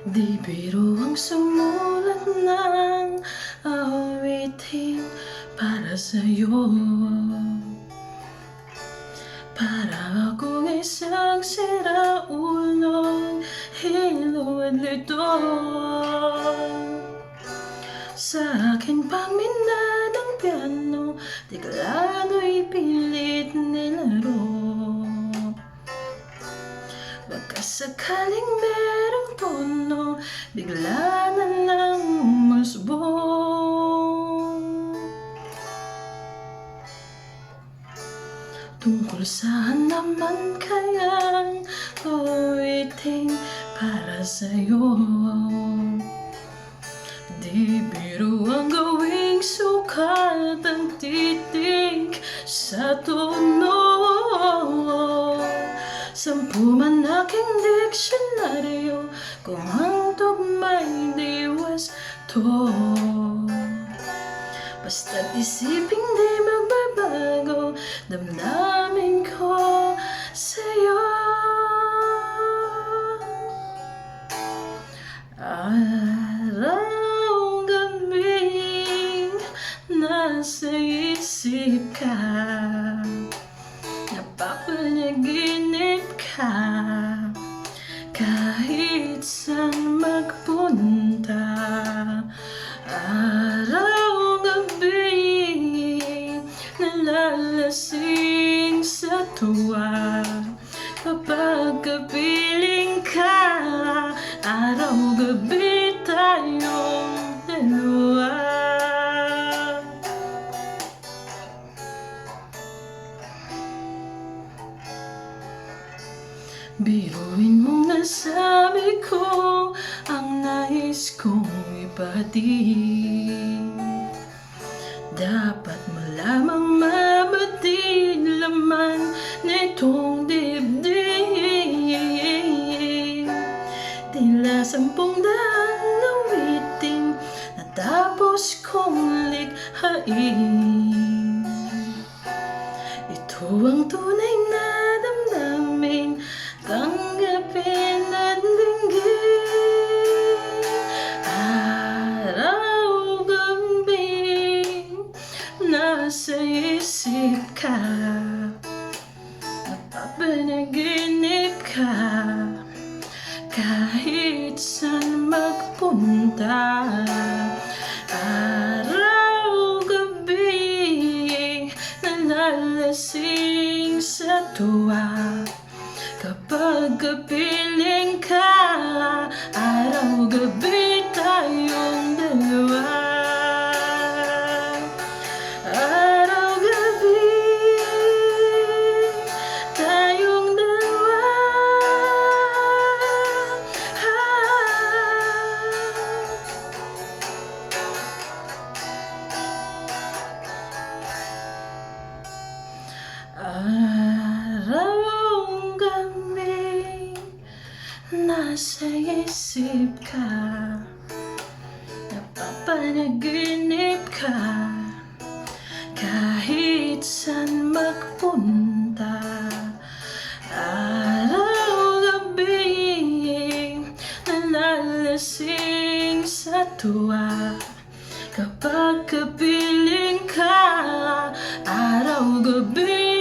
Di biro ang sumulat ng awitin para sa'yo. Para akong isang siraulong hiluwad lito. Sa akin paminadang piano, di kalago'y pilit nilaro. Baka sakaling merong tono, bigla na lang umusbong. Tungkol saan naman kayang awitin para sa'yo? Di biro ang gawing sukat ang titig sa tono. Sampu man aking diksyonaryo kung ang tugma'y di wasto. Basta't isiping di magbabago damdamin ko sa'yo. Araw-gabing nasa isip ka, napapanaginip ka, kahit saan magpunta. Araw-gabi nalalasing sa tuwa kapag kapiling ka. Araw-gabi tayong dalawa. Biruin mong nasabi ko ang nais kong ipahatid. Dapat malamang mabatid laman nitong dibdib. Tila 10,000 awitin natapos kong likhain. Ito ang tunay na damdamin, tanggapin at dinggin. Araw-gabi nasa isip ka, napapanaginip ka, kahit saan magpunta. Araw-gabi nalalasing sa tuwa kapag kapiling ka. Araw-gabi tayong dalawa. Araw-gabi tayong dalawa. Araw-gabi nasa isip ka, napapanaginip ka, kahit saan magpunta. Araw-gabi nalalasing sa tuwa kapag kapiling ka. Araw-gabi